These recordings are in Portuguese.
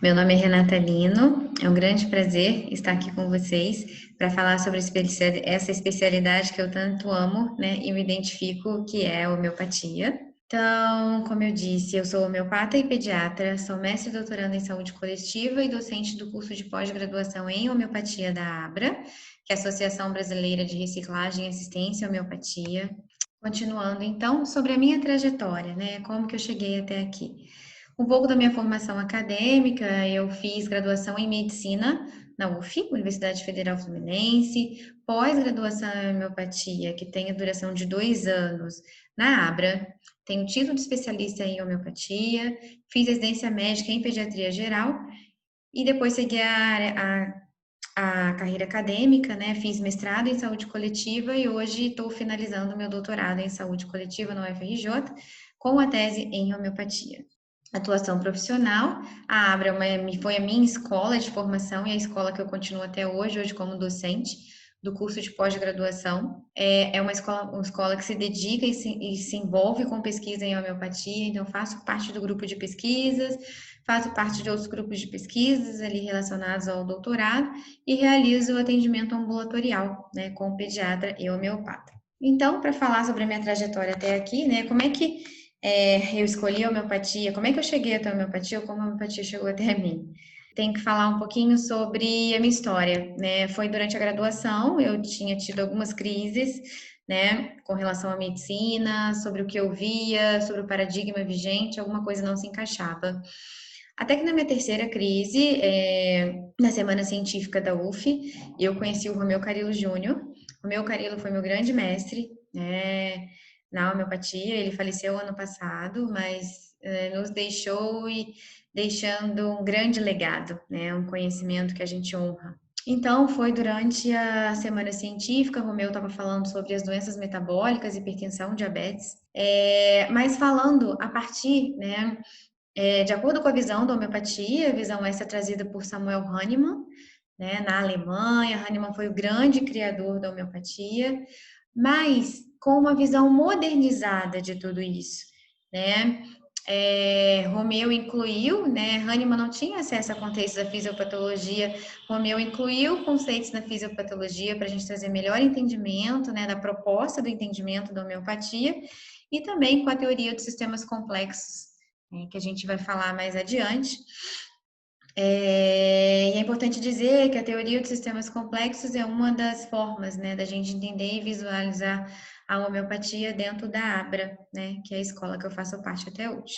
Meu nome é Renata Lino, é um grande prazer estar aqui com vocês para falar sobre essa especialidade que eu tanto amo, né, e me identifico, que é a homeopatia. Então, como eu disse, eu sou homeopata e pediatra, sou mestre e doutoranda em saúde coletiva e docente do curso de pós-graduação em homeopatia da ABRA, que é a Associação Brasileira de Reciclagem e Assistência à Homeopatia. Continuando, então, sobre a minha trajetória, né, como que eu cheguei até aqui. Um pouco da minha formação acadêmica, eu fiz graduação em medicina na UF, Universidade Federal Fluminense, pós-graduação em homeopatia, que tem a duração de 2 anos na ABRA, tenho título de especialista em homeopatia, fiz residência médica em pediatria geral e depois segui a carreira acadêmica, né? Fiz mestrado em saúde coletiva e hoje estou finalizando meu doutorado em saúde coletiva na UFRJ com a tese em homeopatia. Atuação profissional, a Abra foi a minha escola de formação e a escola que eu continuo até hoje como docente do curso de pós-graduação. É uma escola que se dedica e se envolve com pesquisa em homeopatia, então faço parte do grupo de pesquisas, faço parte de outros grupos de pesquisas ali relacionados ao doutorado e realizo o atendimento ambulatorial, né, com pediatra e homeopata. Então, para falar sobre a minha trajetória até aqui, né, como é que eu escolhi a homeopatia, como é que eu cheguei até a homeopatia ou como a homeopatia chegou até mim? Tenho que falar um pouquinho sobre a minha história, né? Foi durante a graduação, eu tinha tido algumas crises, né, com relação à medicina, sobre o que eu via, sobre o paradigma vigente, alguma coisa não se encaixava. Até que na minha terceira crise, na Semana Científica da UF, eu conheci o Romeu Carilo Júnior. Romeu Carilo foi meu grande mestre, né, na homeopatia. Ele faleceu ano passado, mas nos deixou e deixando um grande legado, né, um conhecimento que a gente honra. Então, foi durante a Semana Científica, o Romeu estava falando sobre as doenças metabólicas, hipertensão, diabetes, mas falando a partir, né, de acordo com a visão da homeopatia, a visão essa trazida por Samuel Hahnemann, né, na Alemanha. Hahnemann foi o grande criador da homeopatia, mas com uma visão modernizada de tudo isso, né? Romeu incluiu, né? Hahnemann não tinha acesso a conceitos da fisiopatologia. Romeu incluiu conceitos da fisiopatologia para a gente trazer melhor entendimento, né, da proposta do entendimento da homeopatia e também com a teoria dos sistemas complexos, né, que a gente vai falar mais adiante. E é importante dizer que a teoria dos sistemas complexos é uma das formas, né, da gente entender e visualizar a homeopatia dentro da ABRA, né, que é a escola que eu faço parte até hoje.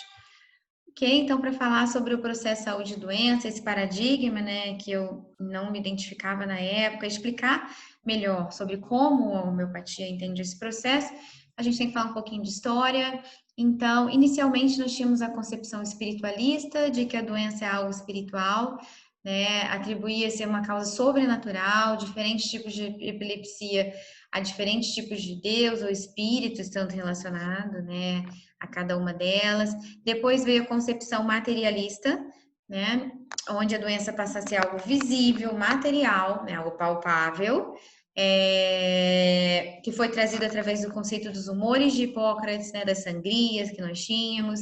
Ok, então para falar sobre o processo saúde e doença, esse paradigma, né, que eu não me identificava na época, explicar melhor sobre como a homeopatia entende esse processo, a gente tem que falar um pouquinho de história. Então, inicialmente nós tínhamos a concepção espiritualista de que a doença é algo espiritual, né, atribuía-se a uma causa sobrenatural, diferentes tipos de epilepsia a diferentes tipos de Deus ou espíritos estando relacionados, né, a cada uma delas. Depois veio a concepção materialista, né, onde a doença passa a ser algo visível, material, né, algo palpável, que foi trazido através do conceito dos humores de Hipócrates, né, das sangrias que nós tínhamos,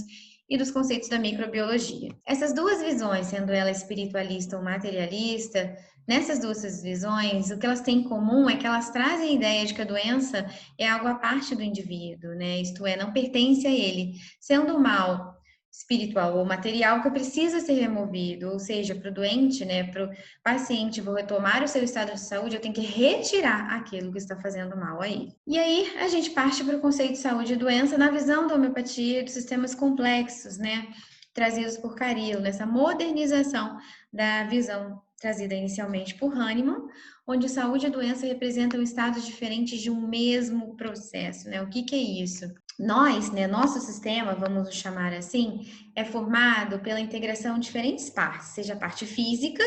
e dos conceitos da microbiologia. Essas duas visões, sendo ela espiritualista ou materialista, nessas duas visões, o que elas têm em comum é que elas trazem a ideia de que a doença é algo à parte do indivíduo, né? Isto é, não pertence a ele, sendo o mal espiritual ou material que precisa ser removido, ou seja, para o doente, né, para o paciente, vou retomar o seu estado de saúde, eu tenho que retirar aquilo que está fazendo mal a ele. E aí a gente parte para o conceito de saúde e doença na visão da homeopatia dos sistemas complexos, né, trazidos por Carilo, nessa modernização da visão trazida inicialmente por Hahnemann, onde saúde e doença representam estados diferentes de um mesmo processo, né? O que é isso? Nós, né, nosso sistema, vamos chamar assim, é formado pela integração de diferentes partes, seja a parte física,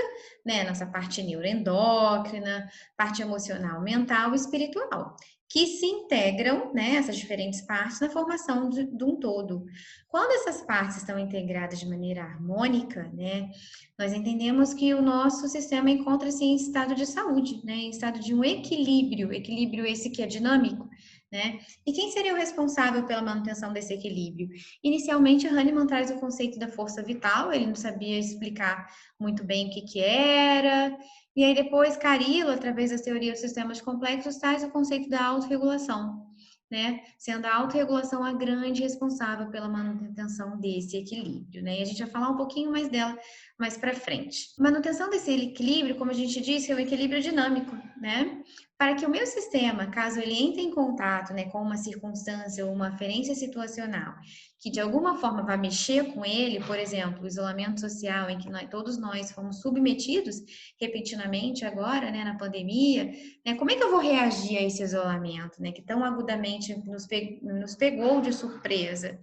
né, nossa parte neuroendócrina, parte emocional, mental e espiritual, que se integram, né, essas diferentes partes na formação de um todo. Quando essas partes estão integradas de maneira harmônica, né, nós entendemos que o nosso sistema encontra-se em estado de saúde, né, em estado de um equilíbrio esse que é dinâmico, né? E quem seria o responsável pela manutenção desse equilíbrio? Inicialmente, Hahnemann traz o conceito da força vital, ele não sabia explicar muito bem o que que era, e aí depois Carrillo, através da teoria dos sistemas complexos, traz o conceito da autorregulação, né? Sendo a autorregulação a grande responsável pela manutenção desse equilíbrio, né? E a gente vai falar um pouquinho mais dela mais para frente. Manutenção desse equilíbrio, como a gente disse, é um equilíbrio dinâmico, né? Para que o meu sistema, caso ele entre em contato, né, com uma circunstância ou uma aferência situacional, que de alguma forma vai mexer com ele, por exemplo, o isolamento social em que todos nós fomos submetidos repentinamente agora, né, na pandemia, né, como é que eu vou reagir a esse isolamento, né, que tão agudamente nos pegou de surpresa?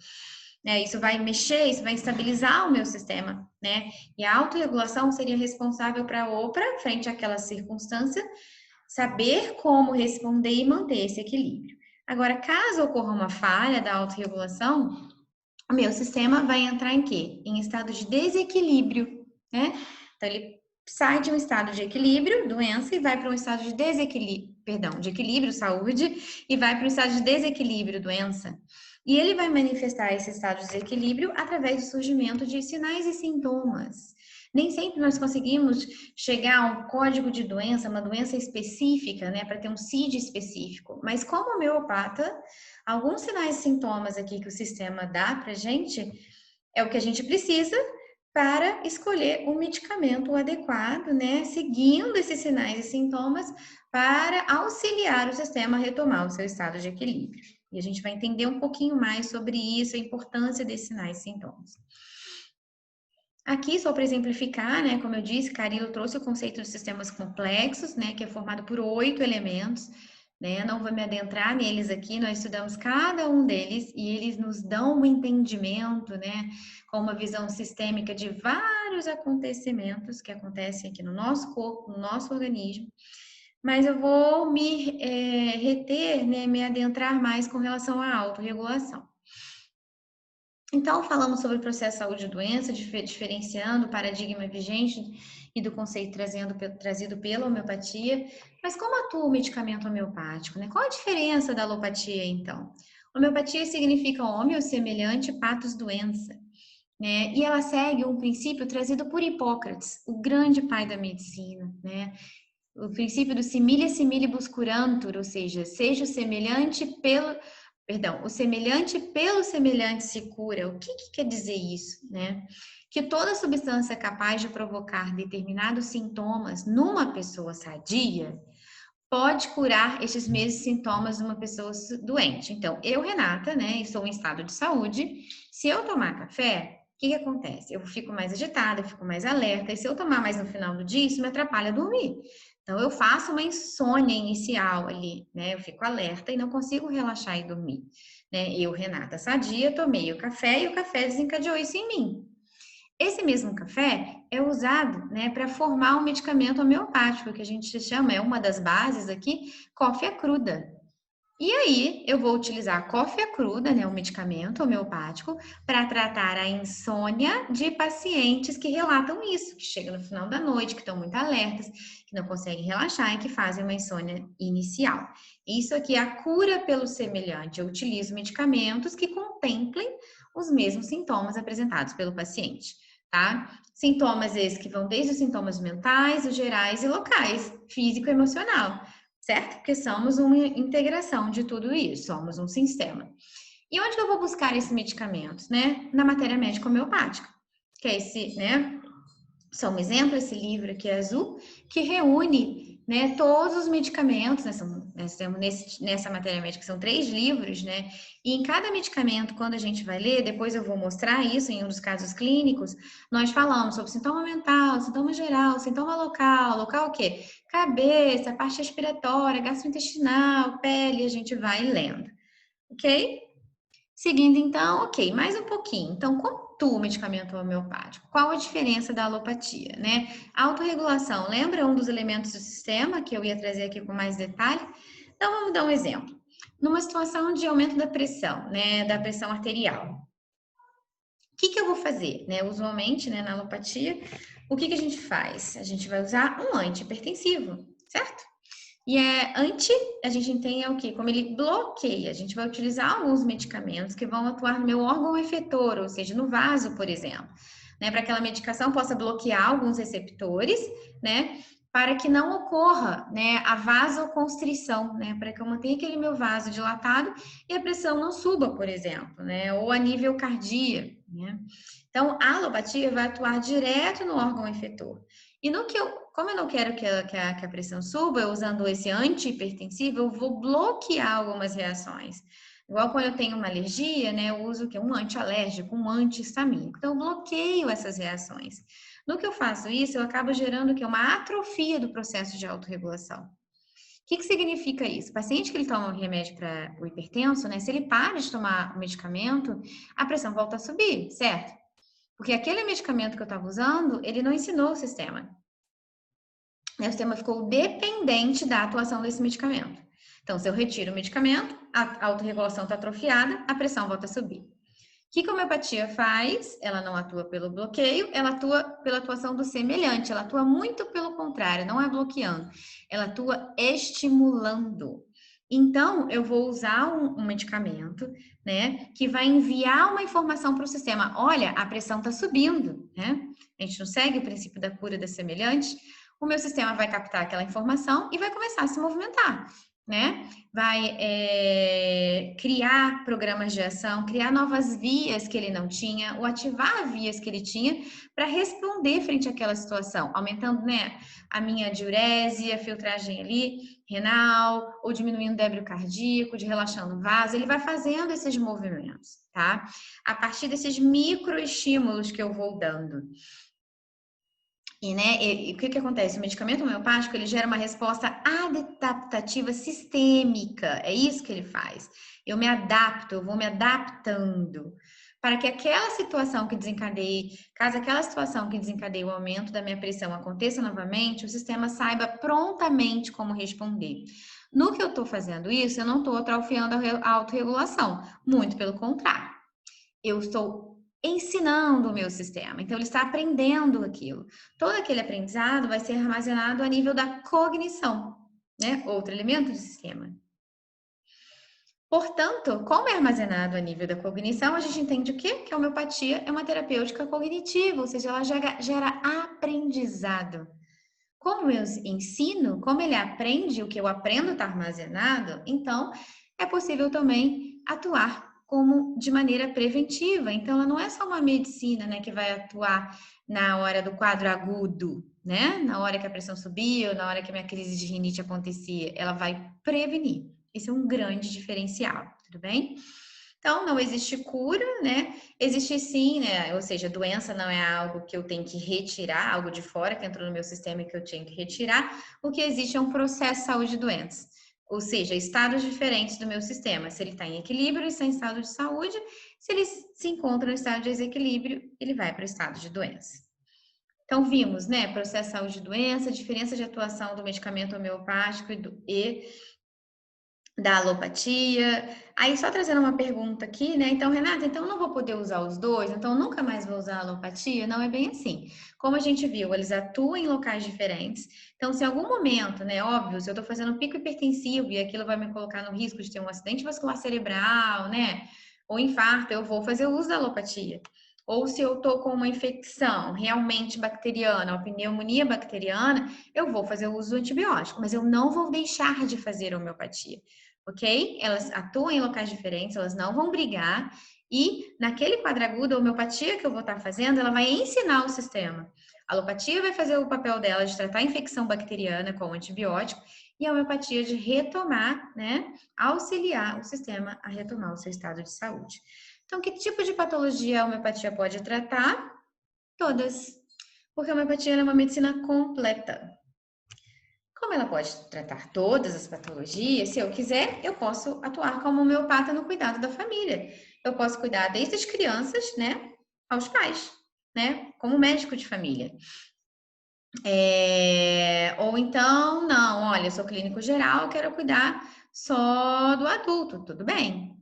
Isso vai mexer, isso vai estabilizar o meu sistema, né? E a autorregulação seria responsável para frente àquela circunstância, saber como responder e manter esse equilíbrio. Agora, caso ocorra uma falha da autorregulação, o meu sistema vai entrar em quê? Em estado de desequilíbrio, né? Então, ele sai de um estado de equilíbrio, doença, e vai para um estado de desequilíbrio, perdão, de equilíbrio, saúde, e vai para um estado de desequilíbrio, doença. E ele vai manifestar esse estado de desequilíbrio através do surgimento de sinais e sintomas. Nem sempre nós conseguimos chegar a um código de doença, uma doença específica, né, para ter um CID específico. Mas como homeopata, alguns sinais e sintomas aqui que o sistema dá para a gente é o que a gente precisa para escolher o medicamento adequado, né, seguindo esses sinais e sintomas para auxiliar o sistema a retomar o seu estado de equilíbrio. E a gente vai entender um pouquinho mais sobre isso, a importância desses sinais e sintomas. Aqui, só para exemplificar, né, como eu disse, Carrillo trouxe o conceito de sistemas complexos, né, que é formado por 8 elementos, né, não vou me adentrar neles aqui, nós estudamos cada um deles e eles nos dão um entendimento, né, com uma visão sistêmica de vários acontecimentos que acontecem aqui no nosso corpo, no nosso organismo, mas eu vou me reter, né, me adentrar mais com relação à autorregulação. Então, falamos sobre o processo saúde e doença, diferenciando o paradigma vigente e do conceito trazido pela homeopatia. Mas como atua o medicamento homeopático, né? Qual a diferença da alopatia, então? Homeopatia significa homeo, semelhante, patos, doença. Né? E ela segue um princípio trazido por Hipócrates, o grande pai da medicina, né? O princípio do similia similibus curantur, ou seja o semelhante pelo o semelhante pelo semelhante se cura. O que quer dizer isso, né? Que toda substância capaz de provocar determinados sintomas numa pessoa sadia pode curar estes mesmos sintomas numa pessoa doente. Então, eu, Renata, né, estou em estado de saúde. Se eu tomar café, o que acontece? Eu fico mais agitada, eu fico mais alerta, e se eu tomar mais no final do dia, isso me atrapalha a dormir. Então, eu faço uma insônia inicial ali, né? Eu fico alerta e não consigo relaxar e dormir. Né? Eu, Renata, sadia, tomei o café e o café desencadeou isso em mim. Esse mesmo café é usado, né, para formar um medicamento homeopático, que a gente chama, é uma das bases aqui, cófia cruda. E aí, eu vou utilizar a cófia cruda, né, um medicamento homeopático, para tratar a insônia de pacientes que relatam isso, que chegam no final da noite, que estão muito alertas, que não conseguem relaxar e que fazem uma insônia inicial. Isso aqui é a cura pelo semelhante. Eu utilizo medicamentos que contemplem os mesmos sintomas apresentados pelo paciente, tá? Sintomas esses que vão desde os sintomas mentais, os gerais e locais, físico e emocional, certo? Porque somos uma integração de tudo isso, somos um sistema. E onde que eu vou buscar esses medicamentos, né? Na matéria médica homeopática, que é esse, né? Só um exemplo, esse livro aqui azul, que reúne, né, todos os medicamentos, né, nós temos nessa matéria médica, são 3 livros, né, e em cada medicamento, quando a gente vai ler, depois eu vou mostrar isso em um dos casos clínicos, nós falamos sobre sintoma mental, sintoma geral, sintoma local, local o quê? Cabeça, parte respiratória, gastrointestinal, pele, a gente vai lendo, ok? Seguindo, então, ok, mais um pouquinho. Então, como atua o medicamento homeopático? Qual a diferença da alopatia, né? A autorregulação, lembra um dos elementos do sistema que eu ia trazer aqui com mais detalhe? Então, vamos dar um exemplo. Numa situação de aumento da pressão, né, da pressão arterial, o que eu vou fazer, né? Usualmente, né, na alopatia, o que a gente faz? A gente vai usar um antihipertensivo, certo? E a gente entende o quê? Como ele bloqueia. A gente vai utilizar alguns medicamentos que vão atuar no meu órgão efetor, ou seja, no vaso, por exemplo, né? Para que aquela medicação possa bloquear alguns receptores, né? Para que não ocorra, né, a vasoconstrição, né? Para que eu mantenha aquele meu vaso dilatado e a pressão não suba, por exemplo, né? Ou a nível cardíaco, né? Então, a alopatia vai atuar direto no órgão efetor. E no que como eu não quero que a pressão suba, eu usando esse antihipertensivo, eu vou bloquear algumas reações. Igual quando eu tenho uma alergia, né, eu uso que um antialérgico, um anti-histamínico. Então, eu bloqueio essas reações. No que eu faço isso, eu acabo gerando que uma atrofia do processo de autorregulação. O que significa isso? O paciente que ele toma um remédio para o hipertenso, né, se ele para de tomar o medicamento, a pressão volta a subir, certo? Porque aquele medicamento que eu estava usando, ele não ensinou o sistema. O sistema ficou dependente da atuação desse medicamento. Então, se eu retiro o medicamento, a autorregulação está atrofiada, a pressão volta a subir. O que a homeopatia faz? Ela não atua pelo bloqueio, ela atua pela atuação do semelhante, ela atua muito pelo contrário, não é bloqueando, ela atua estimulando. Então, eu vou usar um medicamento, né, que vai enviar uma informação para o sistema. Olha, a pressão está subindo, né? A gente não segue o princípio da cura da semelhante. O meu sistema vai captar aquela informação e vai começar a se movimentar, né? Vai criar programas de ação, criar novas vias que ele não tinha, ou ativar vias que ele tinha para responder frente àquela situação, aumentando, né, a minha diurese, a filtragem ali, renal, ou diminuindo o débito cardíaco, de relaxando o vaso, ele vai fazendo esses movimentos, tá? A partir desses microestímulos que eu vou dando. E o que acontece? O medicamento homeopático, ele gera uma resposta adaptativa sistêmica. É isso que ele faz. Eu me adapto, eu vou me adaptando para que aquela situação que desencadeie, caso aquela situação que desencadeie o aumento da minha pressão aconteça novamente, o sistema saiba prontamente como responder. No que eu estou fazendo isso, eu não estou atrofiando a autorregulação. Muito pelo contrário. Eu estou ensinando o meu sistema. Então, ele está aprendendo aquilo. Todo aquele aprendizado vai ser armazenado a nível da cognição, né? Outro elemento do sistema. Portanto, como é armazenado a nível da cognição, a gente entende o quê? Que a homeopatia é uma terapêutica cognitiva, ou seja, ela gera aprendizado. Como eu ensino, como ele aprende, o que eu aprendo está armazenado, então é possível também atuar como de maneira preventiva. Então, ela não é só uma medicina, né, que vai atuar na hora do quadro agudo, né? Na hora que a pressão subiu, na hora que a minha crise de rinite acontecia, ela vai prevenir. Esse é um grande diferencial, tudo bem? Então, não existe cura, né? Existe sim, né? Ou seja, doença não é algo que eu tenho que retirar, algo de fora que entrou no meu sistema e que eu tenho que retirar. O que existe é um processo de saúde e doença. Ou seja, estados diferentes do meu sistema. Se ele está em equilíbrio, ele está em estado de saúde. Se ele se encontra no estado de desequilíbrio, ele vai para o estado de doença. Então, vimos, né? Processo de saúde e doença, diferença de atuação do medicamento homeopático e da alopatia. Aí, só trazendo uma pergunta aqui, né? Então, Renata, então eu não vou poder usar os dois, então eu nunca mais vou usar a alopatia? Não é bem assim. Como a gente viu, eles atuam em locais diferentes. Então, se em algum momento, né, óbvio, se eu tô fazendo pico hipertensivo e aquilo vai me colocar no risco de ter um acidente vascular cerebral, né, ou infarto, eu vou fazer uso da alopatia. Ou se eu tô com uma infecção realmente bacteriana, uma pneumonia bacteriana, eu vou fazer o uso do antibiótico, mas eu não vou deixar de fazer homeopatia, ok? Elas atuam em locais diferentes, elas não vão brigar, e naquele quadro agudo, a homeopatia que eu vou estar fazendo, ela vai ensinar o sistema. A alopatia vai fazer o papel dela de tratar a infecção bacteriana com o antibiótico, e a homeopatia de retomar, né, auxiliar o sistema a retomar o seu estado de saúde. Então, que tipo de patologia a homeopatia pode tratar? Todas. Porque a homeopatia é uma medicina completa. Como ela pode tratar todas as patologias, se eu quiser, eu posso atuar como homeopata no cuidado da família. Eu posso cuidar desde as crianças, né, aos pais, né, como médico de família. Ou então, não, olha, eu sou clínico geral, eu quero cuidar só do adulto, tudo bem.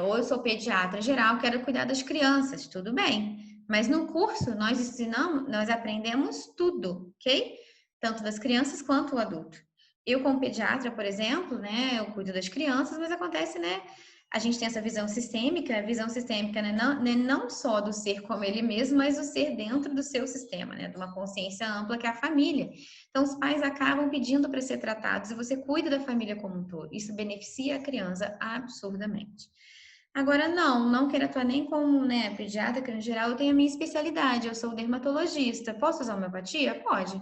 Ou eu sou pediatra geral, quero cuidar das crianças, tudo bem. Mas no curso nós aprendemos tudo, ok? Tanto das crianças quanto o adulto. Eu, como pediatra, por exemplo, né, eu cuido das crianças, mas acontece, né, a gente tem essa a visão sistêmica, né, não só do ser como ele mesmo, mas do ser dentro do seu sistema, né, de uma consciência ampla que é a família. Então, os pais acabam pedindo para ser tratados e você cuida da família como um todo. Isso beneficia a criança absurdamente. Agora, não quero atuar nem como, né, pediatra, que no geral eu tenho a minha especialidade, eu sou dermatologista. Posso usar homeopatia? Pode.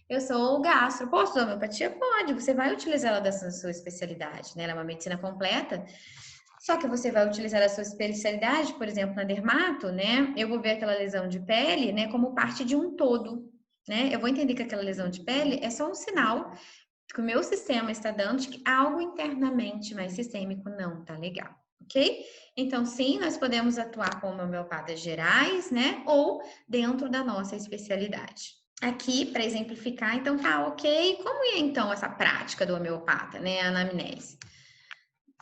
Eu sou gastro. Posso usar homeopatia? Pode. Você vai utilizar ela da sua especialidade, né? Ela é uma medicina completa. Só que você vai utilizar a sua especialidade, por exemplo, na dermato, né? Eu vou ver aquela lesão de pele, né, como parte de um todo, né? Eu vou entender que aquela lesão de pele é só um sinal que o meu sistema está dando de que algo internamente mais sistêmico não tá legal, ok? Então, sim, nós podemos atuar como homeopatas gerais, né? Ou dentro da nossa especialidade. Aqui, para exemplificar, então tá ok. Como é então essa prática do homeopata, né? A anamnese.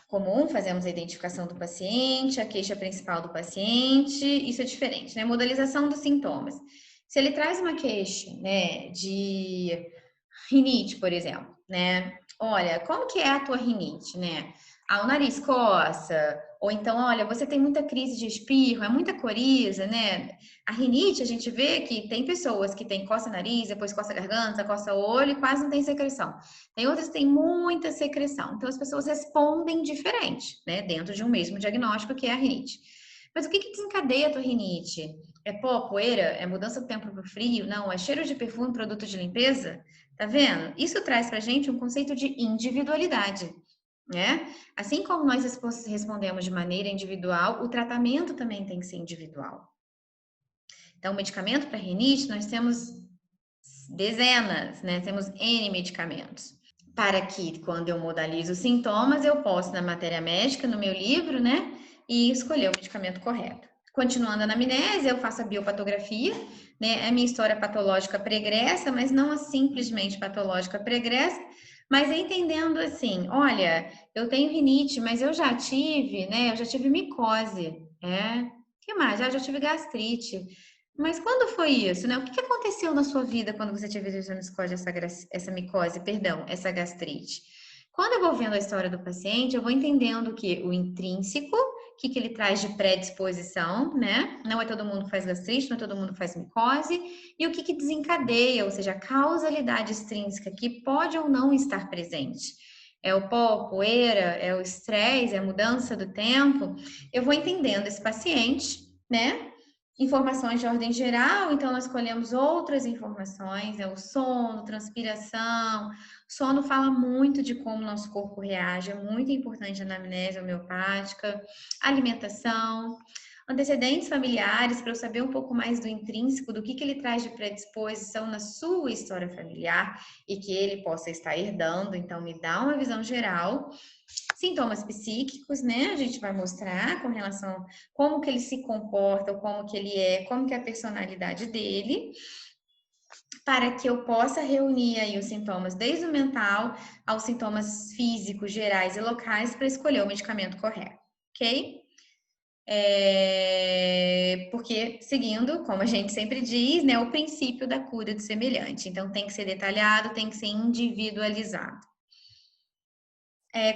Comum, fazemos a identificação do paciente, a queixa principal do paciente, isso é diferente, né? Modalização dos sintomas. Se ele traz uma queixa, né, de rinite, por exemplo, né? Olha, como que é a tua rinite, né? Ah, o nariz coça, ou então, olha, você tem muita crise de espirro, é muita coriza, né? A rinite, a gente vê que tem pessoas que têm coça nariz, depois coça garganta, coça olho e quase não tem secreção. Tem outras que têm muita secreção. Então, as pessoas respondem diferente, né? Dentro de um mesmo diagnóstico, que é a rinite. Mas o que desencadeia a tua rinite? É pó, poeira? É mudança do tempo para o frio? Não, é cheiro de perfume, produto de limpeza? Tá vendo? Isso traz pra gente um conceito de individualidade, né? Assim como nós respondemos de maneira individual, o tratamento também tem que ser individual. Então, o medicamento para rinite, nós temos dezenas, né? Temos N medicamentos. Para que, quando eu modalizo os sintomas, eu possa, na matéria médica, no meu livro, né? E escolher o medicamento correto. Continuando a anamnese, eu faço a biopatografia, né? A minha história patológica pregressa, mas não a simplesmente patológica pregressa, mas entendendo assim, olha, eu tenho rinite, mas eu já tive, né? Eu já tive micose, que mais? Já tive gastrite. Mas quando foi isso, né? O que aconteceu na sua vida quando você teve essa micose, perdão, essa gastrite? Quando eu vou vendo a história do paciente, eu vou entendendo que o intrínseco, o que ele traz de predisposição, né? Não é todo mundo que faz gastrite, não é todo mundo que faz micose, e o que desencadeia, ou seja, a causalidade extrínseca que pode ou não estar presente. É o pó, poeira, é o estresse, é a mudança do tempo. Eu vou entendendo esse paciente, né? Informações de ordem geral, então nós escolhemos outras informações, o sono, transpiração. Sono fala muito de como nosso corpo reage, é muito importante a anamnese homeopática, alimentação, antecedentes familiares, para eu saber um pouco mais do intrínseco, do que ele traz de predisposição na sua história familiar e que ele possa estar herdando, então me dá uma visão geral. Sintomas psíquicos, né? A gente vai mostrar com relação a como que ele se comporta, como que ele é, como que é a personalidade dele, para que eu possa reunir aí os sintomas, desde o mental aos sintomas físicos, gerais e locais, para escolher o medicamento correto, ok? Porque, seguindo, como a gente sempre diz, né, o princípio da cura do semelhante. Então, tem que ser detalhado, tem que ser individualizado.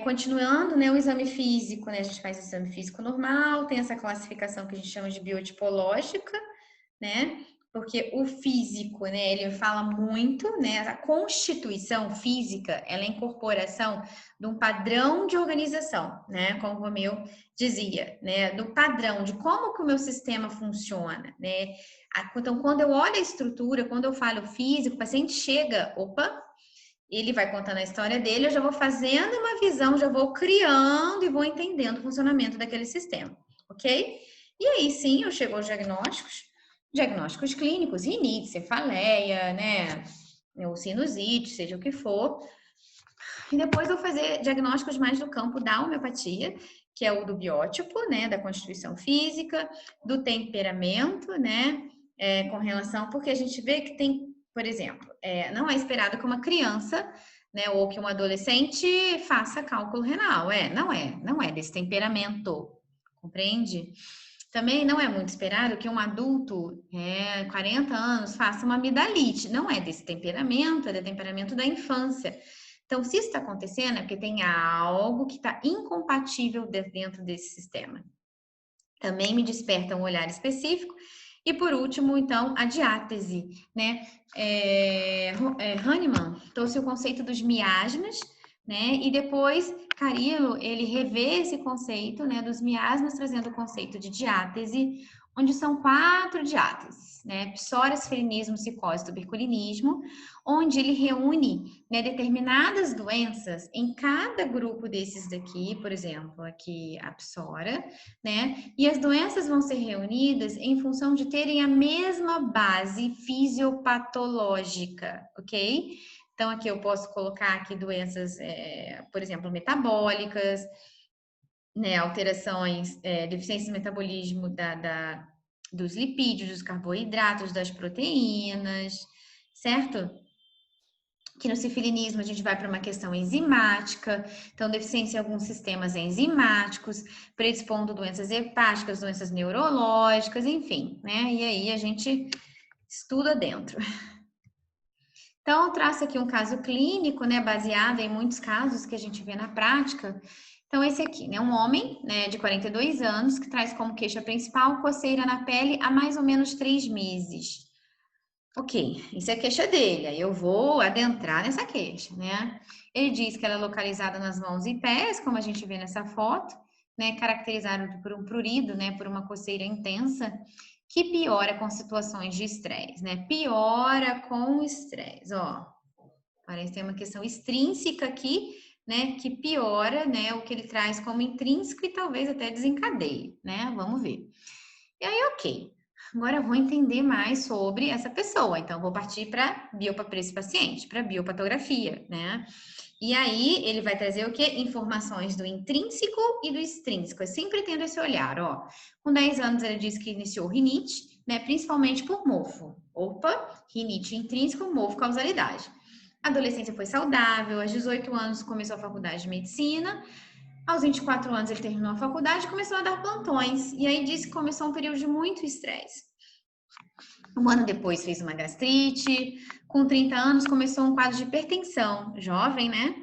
Continuando, né, o exame físico, né, a gente faz o exame físico normal, tem essa classificação que a gente chama de biotipológica, né, porque o físico, né, ele fala muito, né, a constituição física, ela é a incorporação de um padrão de organização, né, como o Romeu dizia, né, do padrão de como que o meu sistema funciona, né. Então, quando eu olho a estrutura, quando eu falo físico, o paciente chega, opa, ele vai contando a história dele, eu já vou fazendo uma visão, já vou criando e vou entendendo o funcionamento daquele sistema, ok? E aí sim, eu chego aos diagnósticos clínicos, rinite, cefaleia, né, ou sinusite, seja o que for. E depois eu vou fazer diagnósticos mais do campo da homeopatia, que é o do biótipo, né, da constituição física, do temperamento, né, com relação, porque a gente vê que tem, por exemplo, não é esperado que uma criança, né, ou que um adolescente faça cálculo renal, não é desse temperamento, compreende? Também não é muito esperado que um adulto, 40 anos, faça uma amidalite, não é desse temperamento, é do temperamento da infância. Então, se isso está acontecendo, é porque tem algo que está incompatível dentro desse sistema. Também me desperta um olhar específico. E por último, então, a diátese, né? Hahnemann trouxe o conceito dos miasmas, né? E depois, Carilo, ele revê esse conceito, né, dos miasmas, trazendo o conceito de diátese, onde são 4 diáteses, né? Psoríase, felinismo, psicose, tuberculinismo, onde ele reúne, né, determinadas doenças em cada grupo desses daqui, por exemplo, aqui a psora, né? E as doenças vão ser reunidas em função de terem a mesma base fisiopatológica, ok? Então, aqui eu posso colocar aqui doenças, por exemplo, metabólicas, né? Alterações, deficiência de metabolismo dos lipídios, dos carboidratos, das proteínas, certo? Que no sifilinismo a gente vai para uma questão enzimática, então deficiência em alguns sistemas enzimáticos, predispondo doenças hepáticas, doenças neurológicas, enfim, né? E aí a gente estuda dentro. Então, eu traço aqui um caso clínico, né, baseado em muitos casos que a gente vê na prática. Então, esse aqui, né, um homem, né, de 42 anos, que traz como queixa principal coceira na pele há mais ou menos 3 meses. Ok, isso é a queixa dele. Aí eu vou adentrar nessa queixa, né? Ele diz que ela é localizada nas mãos e pés, como a gente vê nessa foto, né? Caracterizado por um prurido, né? Por uma coceira intensa, que piora com situações de estresse, né? Piora com estresse, ó. Parece ter uma questão extrínseca aqui, né? Que piora, né? O que ele traz como intrínseco e talvez até desencadeie, né? Vamos ver. E aí, ok. Agora eu vou entender mais sobre essa pessoa. Então, vou partir para esse paciente, para biopatografia, né? E aí, ele vai trazer o quê? Informações do intrínseco e do extrínseco. Eu sempre tendo esse olhar, ó. Com 10 anos, ele disse que iniciou rinite, né? Principalmente por mofo. Opa, rinite intrínseco, mofo, causalidade. A adolescência foi saudável, aos 18 anos começou a faculdade de medicina, aos 24 anos ele terminou a faculdade e começou a dar plantões. E aí disse que começou um período de muito estresse. Um ano depois fez uma gastrite, com 30 anos começou um quadro de hipertensão, jovem, né?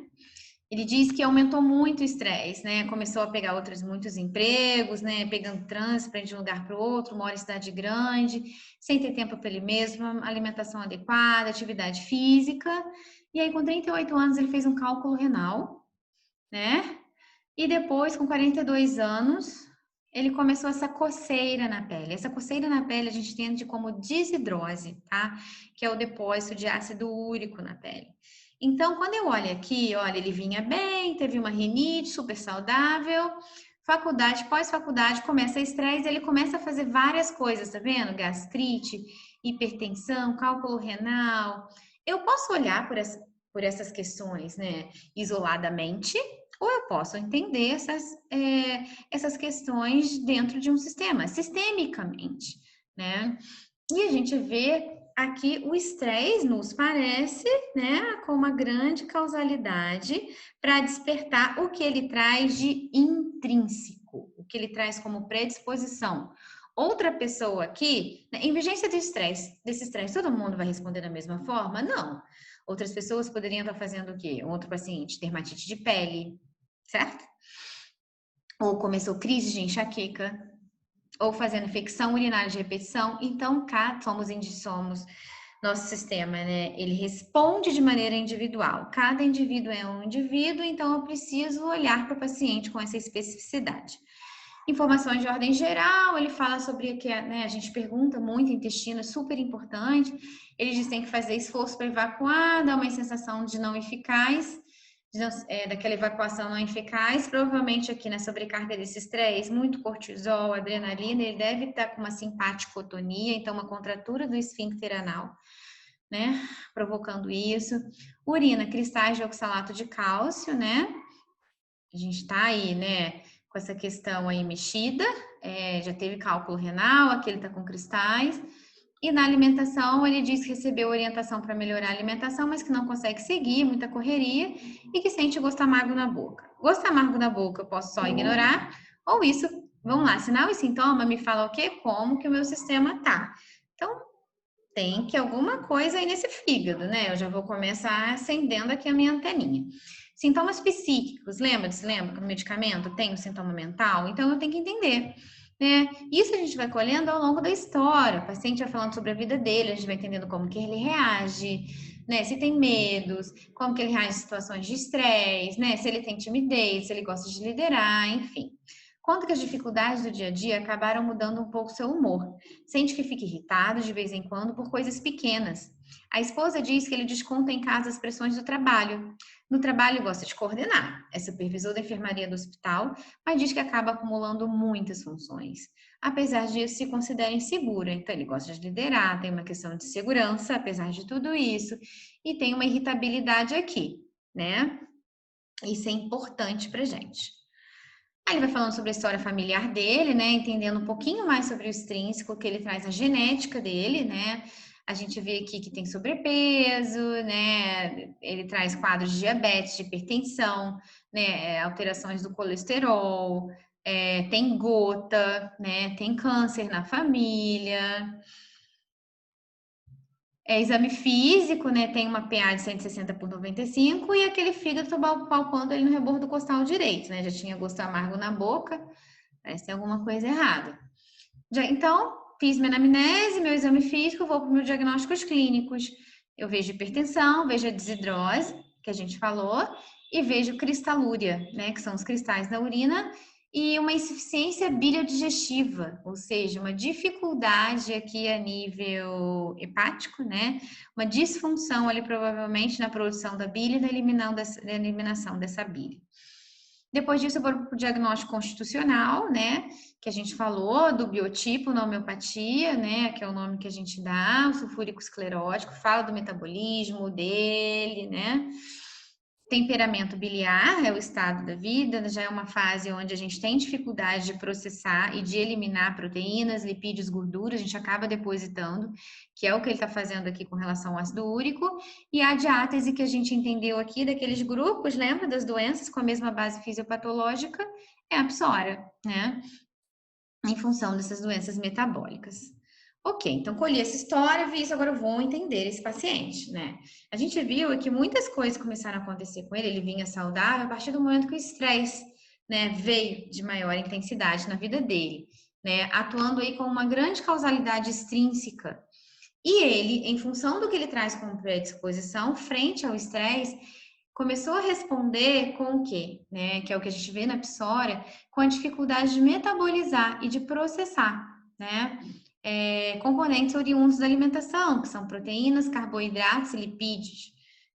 Ele diz que aumentou muito o estresse, né? Começou a pegar muitos empregos, né? Pegando trânsito para ir de um lugar para o outro, mora em cidade grande, sem ter tempo para ele mesmo, alimentação adequada, atividade física. E aí, com 38 anos, ele fez um cálculo renal, né? E depois, com 42 anos, ele começou essa coceira na pele. Essa coceira na pele a gente entende como desidrose, tá? Que é o depósito de ácido úrico na pele. Então, quando eu olho aqui, olha, ele vinha bem, teve uma rinite super saudável, faculdade, pós-faculdade, começa estresse, ele começa a fazer várias coisas, tá vendo? Gastrite, hipertensão, cálculo renal. Eu posso olhar por essas questões, né, isoladamente, ou eu posso entender essas questões dentro de um sistema, sistemicamente, né? E a gente vê aqui o estresse nos parece, né, com uma grande causalidade para despertar o que ele traz de intrínseco, o que ele traz como predisposição. Outra pessoa aqui, né, em vigência desse estresse, todo mundo vai responder da mesma forma? Não. Outras pessoas poderiam estar fazendo o quê? Outro paciente, dermatite de pele, certo? Ou começou crise de enxaqueca, ou fazendo infecção urinária de repetição. Então, cá somos nosso sistema, né? Ele responde de maneira individual. Cada indivíduo é um indivíduo, então eu preciso olhar para o paciente com essa especificidade. Informações de ordem geral, ele fala sobre que, né, a gente pergunta muito, intestino é super importante. Ele diz que tem que fazer esforço para evacuar, dá uma sensação de não eficaz, daquela evacuação não eficaz. Provavelmente aqui na sobrecarga desse estresse, muito cortisol, adrenalina, ele deve estar com uma simpaticotonia, então uma contratura do esfíncter anal, né, provocando isso. Urina, cristais de oxalato de cálcio, né? A gente está aí, né, com essa questão aí mexida, já teve cálculo renal, aqui ele está com cristais. E na alimentação, ele diz que recebeu orientação para melhorar a alimentação, mas que não consegue seguir, muita correria, e que sente gosto amargo na boca. Gosto amargo na boca eu posso só ignorar, ou isso, vamos lá, sinal e sintoma me fala o quê? Como que o meu sistema tá. Então, tem que alguma coisa aí nesse fígado, né? Eu já vou começar acendendo aqui a minha anteninha. Sintomas psíquicos, lembra que o medicamento tem um sintoma mental? Então eu tenho que entender, né? Isso a gente vai colhendo ao longo da história. O paciente vai falando sobre a vida dele, a gente vai entendendo como que ele reage, né? Se tem medos, como que ele reage em situações de estresse, né? Se ele tem timidez, se ele gosta de liderar, enfim. Conta que as dificuldades do dia a dia acabaram mudando um pouco seu humor. Sente que fica irritado de vez em quando por coisas pequenas. A esposa diz que ele desconta em casa as pressões do trabalho. No trabalho, gosta de coordenar. É supervisor da enfermaria do hospital, mas diz que acaba acumulando muitas funções. Apesar disso, se considera inseguro. Então, ele gosta de liderar, tem uma questão de segurança, apesar de tudo isso, e tem uma irritabilidade aqui, né? Isso é importante pra gente. Aí ele vai falando sobre a história familiar dele, né? Entendendo um pouquinho mais sobre o extrínseco, que ele traz a genética dele, né? A gente vê aqui que tem sobrepeso, né? Ele traz quadros de diabetes, de hipertensão, né? Alterações do colesterol, tem gota, né? Tem câncer na família. Exame físico, né? Tem uma PA de 160 por 95 e aquele fígado tô palpando ali no rebordo costal direito, né? Já tinha gosto amargo na boca, parece que tem alguma coisa errada. Então, fiz minha anamnese, meu exame físico, vou para os meus diagnósticos clínicos. Eu vejo hipertensão, vejo a desidrose, que a gente falou, e vejo cristalúria, né? Que são os cristais da urina, e uma insuficiência biliodigestiva, ou seja, uma dificuldade aqui a nível hepático, né? Uma disfunção ali provavelmente na produção da bile e na eliminação dessa bile. Depois disso, eu vou para o diagnóstico constitucional, né? Que a gente falou do biotipo na homeopatia, né? Que é o nome que a gente dá, o sulfúrico esclerótico, fala do metabolismo dele, né? Temperamento biliar é o estado da vida, já é uma fase onde a gente tem dificuldade de processar e de eliminar proteínas, lipídios, gorduras, a gente acaba depositando, que é o que ele está fazendo aqui com relação ao ácido úrico, e a diátese que a gente entendeu aqui daqueles grupos, lembra das doenças com a mesma base fisiopatológica, é a psora, né? Em função dessas doenças metabólicas. Ok, então colhi essa história, vi isso, agora eu vou entender esse paciente, né? A gente viu que muitas coisas começaram a acontecer com ele vinha saudável a partir do momento que o estresse, né, veio de maior intensidade na vida dele, né? Atuando aí com uma grande causalidade extrínseca. E ele, em função do que ele traz como predisposição, frente ao estresse, começou a responder com o quê? Né? Que é o que a gente vê na psória, com a dificuldade de metabolizar e de processar, né? Componentes oriundos da alimentação, que são proteínas, carboidratos e lipídios,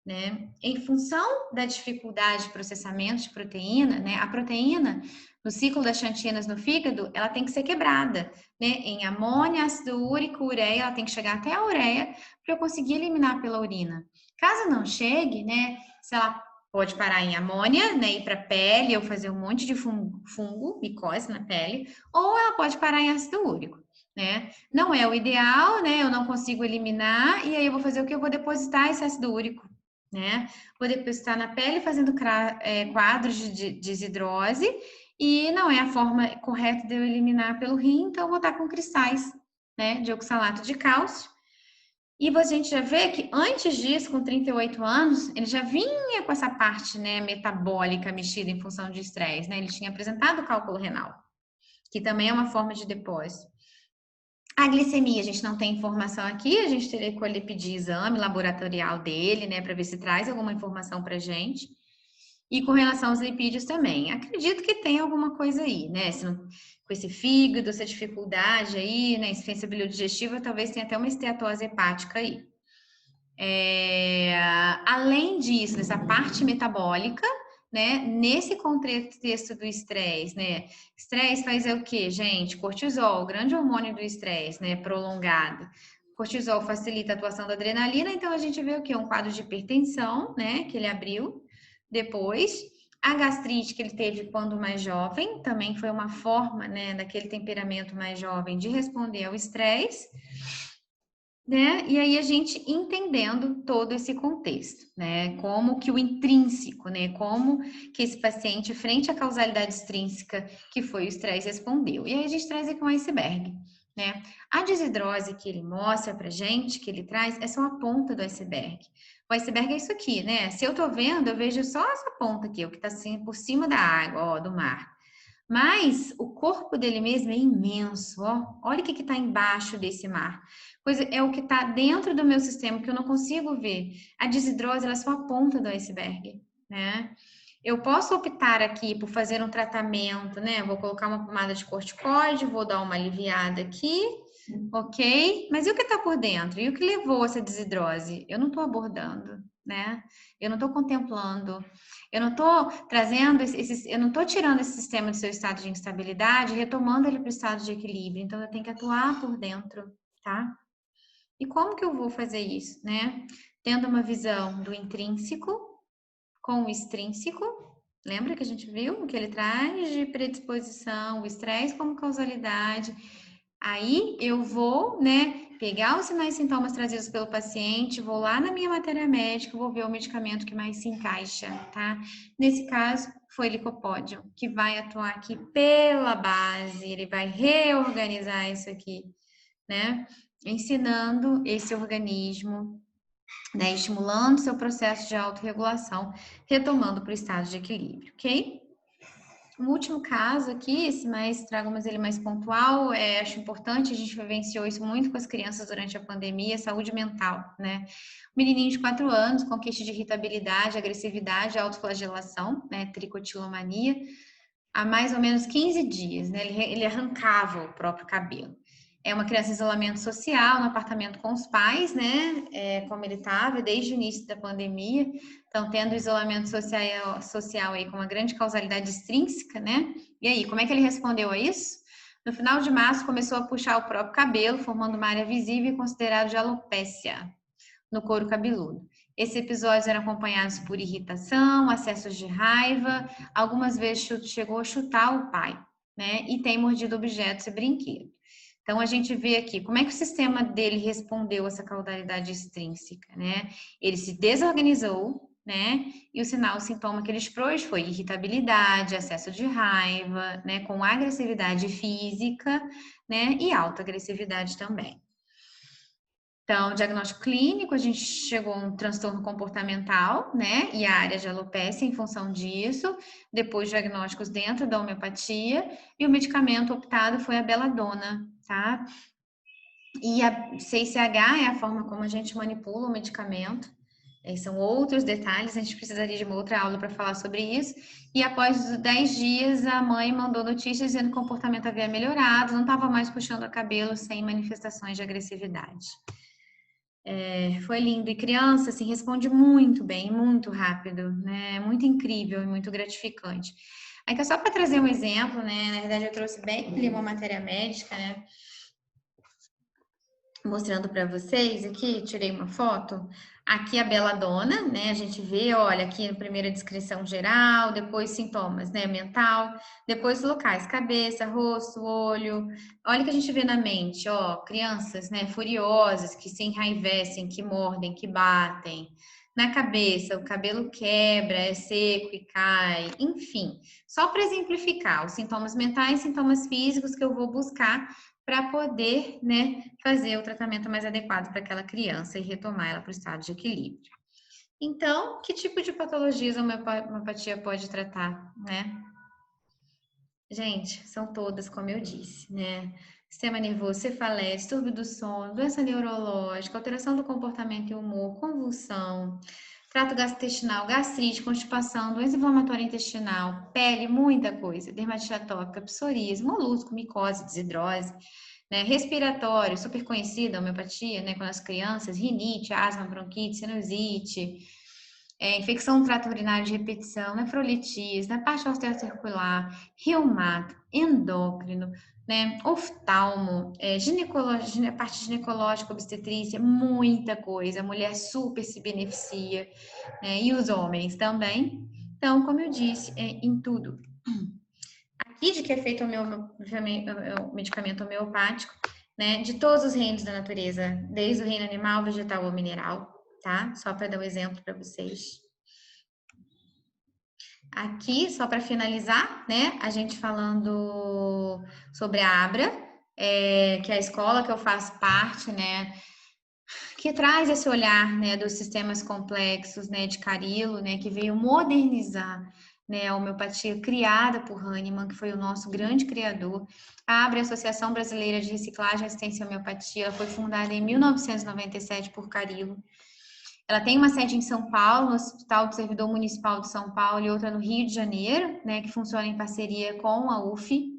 né? Em função da dificuldade de processamento de proteína, né? A proteína, no ciclo das xantinas no fígado, ela tem que ser quebrada, né? Em amônia, ácido úrico, ureia, ela tem que chegar até a ureia para eu conseguir eliminar pela urina. Caso não chegue, né? Se ela pode parar em amônia, né? Ir para a pele, ou fazer um monte de fungo, micose na pele, ou ela pode parar em ácido úrico, né? Não é o ideal, né? Eu não consigo eliminar, e aí eu vou fazer o que? Eu vou depositar esse ácido úrico, né? Vou depositar na pele fazendo quadros de desidrose, e não é a forma correta de eu eliminar pelo rim, então eu vou estar com cristais, né? De oxalato de cálcio. E a gente já vê que antes disso, com 38 anos, ele já vinha com essa parte, né, metabólica mexida em função de estresse, né? Ele tinha apresentado cálculo renal, que também é uma forma de depósito. A glicemia, a gente não tem informação aqui, a gente teria que pedir exame laboratorial dele, né, para ver se traz alguma informação para gente. E com relação aos lipídios também, acredito que tem alguma coisa aí, né? Com esse fígado, essa dificuldade aí, né? Insuficiência biliodigestiva, talvez tenha até uma esteatose hepática aí. Além disso, nessa parte metabólica, né? Nesse contexto do estresse, né? Estresse faz o quê, gente? Cortisol, grande hormônio do estresse, né? Prolongado. Cortisol facilita a atuação da adrenalina, então a gente vê o quê? Um quadro de hipertensão, né? Que ele abriu. Depois, a gastrite que ele teve quando mais jovem, também foi uma forma, né? Daquele temperamento mais jovem de responder ao estresse. Né? E aí a gente entendendo todo esse contexto, né? Como que o intrínseco, né? Como que esse paciente, frente à causalidade extrínseca, que foi o estresse, respondeu. E aí a gente traz aqui um iceberg, né? A desidrose que ele mostra pra gente, que ele traz, é só a ponta do iceberg. O iceberg é isso aqui, né? Se eu tô vendo, eu vejo só essa ponta aqui, o que tá assim por cima da água, ó, do mar. Mas o corpo dele mesmo é imenso, ó. Olha o que está embaixo desse mar. Coisa é o que está dentro do meu sistema que eu não consigo ver. A desidrose, ela é só a ponta do iceberg, né? Eu posso optar aqui por fazer um tratamento, né? Vou colocar uma pomada de corticoide, vou dar uma aliviada aqui, ok? Mas e o que está por dentro? E o que levou a essa desidrose? Eu não estou abordando, né? Eu não estou contemplando. Eu não estou trazendo eu não estou tirando esse sistema do seu estado de instabilidade, e retomando ele para o estado de equilíbrio. Então, eu tenho que atuar por dentro, tá? E como que eu vou fazer isso, né? Tendo uma visão do intrínseco com o extrínseco. Lembra que a gente viu o que ele traz de predisposição, o estresse como causalidade. Aí eu vou, né, pegar os sinais e sintomas trazidos pelo paciente, vou lá na minha matéria médica, vou ver o medicamento que mais se encaixa, tá? Nesse caso, foi licopódio, que vai atuar aqui pela base, ele vai reorganizar isso aqui, né? Ensinando esse organismo, né, estimulando seu processo de autorregulação, retomando para o estado de equilíbrio, ok? Um último caso aqui, esse mais, trago mas ele mais pontual, acho importante, a gente vivenciou isso muito com as crianças durante a pandemia, saúde mental, né? Um menininho de 4 anos com queixa de irritabilidade, agressividade, autoflagelação, né, tricotilomania, há mais ou menos 15 dias, né? Ele arrancava o próprio cabelo. É uma criança em isolamento social, no apartamento com os pais, né? Como ele estava desde o início da pandemia. Então, tendo isolamento social aí com uma grande causalidade extrínseca, né? E aí, como é que ele respondeu a isso? No final de março, começou a puxar o próprio cabelo, formando uma área visível e considerado de alopécia no couro cabeludo. Esses episódios eram acompanhados por irritação, acessos de raiva, algumas vezes chegou a chutar o pai, né? E tem mordido objetos e brinquedos. Então, a gente vê aqui como é que o sistema dele respondeu a essa caudalidade extrínseca, né? Ele se desorganizou, né? E o sinal, o sintoma que ele expôs foi irritabilidade, acesso de raiva, né? Com agressividade física, né? E alta agressividade também. Então, diagnóstico clínico, a gente chegou a um transtorno comportamental, né? E a área de alopecia em função disso. Depois, diagnósticos dentro da homeopatia. E o medicamento optado foi a beladona, tá? E a 6CH é a forma como a gente manipula o medicamento. São outros detalhes, a gente precisaria de uma outra aula para falar sobre isso. E após 10 dias, a mãe mandou notícias dizendo que o comportamento havia melhorado, não estava mais puxando o cabelo sem manifestações de agressividade. Foi lindo. E criança, assim, responde muito bem, muito rápido, né? Muito incrível e muito gratificante. Aí que é só para trazer um exemplo, né? Na verdade, eu trouxe bem ali uma matéria médica, né? Mostrando para vocês aqui, tirei uma foto. Aqui a beladona, né? A gente vê, olha, aqui a primeira descrição geral, depois sintomas, né? Mental, depois locais, cabeça, rosto, olho. Olha o que a gente vê na mente, ó, crianças, né? Furiosas, que se enraivecem, que mordem, que batem. Na cabeça, o cabelo quebra, é seco e cai, enfim. Só para exemplificar, os sintomas mentais, sintomas físicos que eu vou buscar para poder, né, fazer o tratamento mais adequado para aquela criança e retomar ela para o estado de equilíbrio. Então, que tipo de patologias a homeopatia pode tratar, né? Gente, são todas, como eu disse, né? Sistema nervoso, cefaleia, distúrbio do sono, doença neurológica, alteração do comportamento e humor, convulsão, trato gastrointestinal, gastrite, constipação, doença inflamatória intestinal, pele, muita coisa, dermatite atópica, psoríase, molusco, micose, desidrose, né? Respiratório, super conhecida, a homeopatia, né? Com as crianças, rinite, asma, bronquite, sinusite, infecção do trato urinário de repetição, nefrolites, na parte osteocircular, reumato, endócrino, né, oftalmo, ginecologia, parte ginecológica, obstetrícia, muita coisa. A mulher super se beneficia, né, e os homens também. Então, como eu disse, em tudo. Aqui de que é feito o medicamento homeopático, né, de todos os reinos da natureza, desde o reino animal, vegetal ou mineral, tá? Só para dar um exemplo para vocês. Aqui, só para finalizar, né, a gente falando sobre a Abra, que é a escola que eu faço parte, né, que traz esse olhar, né, dos sistemas complexos, né, de Carilo, né, que veio modernizar, né, a homeopatia criada por Hahnemann, que foi o nosso grande criador. A ABRE, Associação Brasileira de Reciclagem e Assistência à Homeopatia, ela foi fundada em 1997 por Carilo. Ela tem uma sede em São Paulo, no Hospital do Servidor Municipal de São Paulo, e outra no Rio de Janeiro, né, que funciona em parceria com a UF.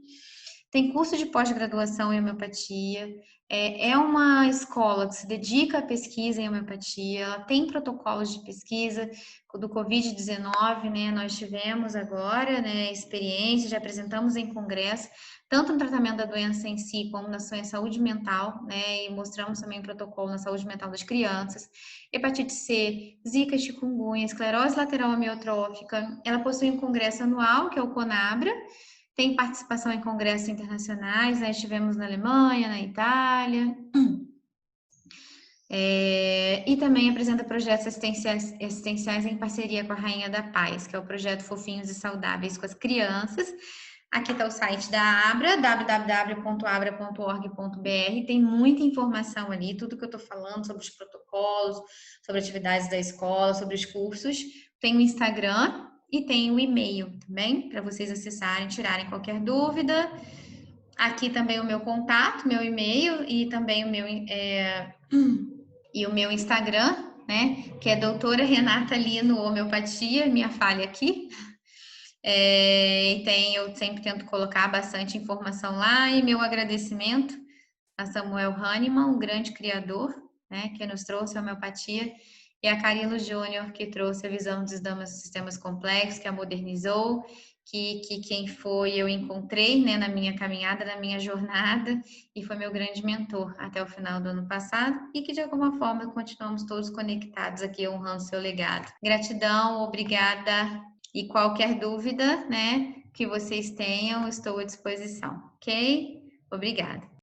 Tem curso de pós-graduação em homeopatia, é uma escola que se dedica à pesquisa em homeopatia, ela tem protocolos de pesquisa do Covid-19, né? Nós tivemos agora, né, experiência, já apresentamos em congresso, tanto no tratamento da doença em si, como na sua saúde mental, né? E mostramos também o protocolo na saúde mental das crianças. Hepatite C, zika, chikungunya, esclerose lateral amiotrófica. Ela possui um congresso anual, que é o CONABRA, tem participação em congressos internacionais, né? Estivemos na Alemanha, na Itália. E também apresenta projetos assistenciais em parceria com a Rainha da Paz, que é o projeto Fofinhos e Saudáveis com as Crianças. Aqui está o site da Abra, www.abra.org.br. Tem muita informação ali, tudo que eu estou falando sobre os protocolos, sobre atividades da escola, sobre os cursos. Tem o Instagram e tem o e-mail também, para vocês acessarem, tirarem qualquer dúvida. Aqui também o meu contato, meu e-mail e também o meu Instagram, né? Que é doutora Renata Lino Homeopatia, minha falha aqui. Eu sempre tento colocar bastante informação lá, e meu agradecimento a Samuel Hahnemann, o grande criador, né, que nos trouxe a homeopatia, e a Carilo Júnior, que trouxe a visão dos sistemas complexos, que a modernizou, que quem foi eu encontrei, né, na minha caminhada, na minha jornada, e foi meu grande mentor até o final do ano passado, e que de alguma forma continuamos todos conectados aqui, honrando seu legado. Gratidão, obrigada, e qualquer dúvida, né, que vocês tenham, estou à disposição, ok? Obrigada.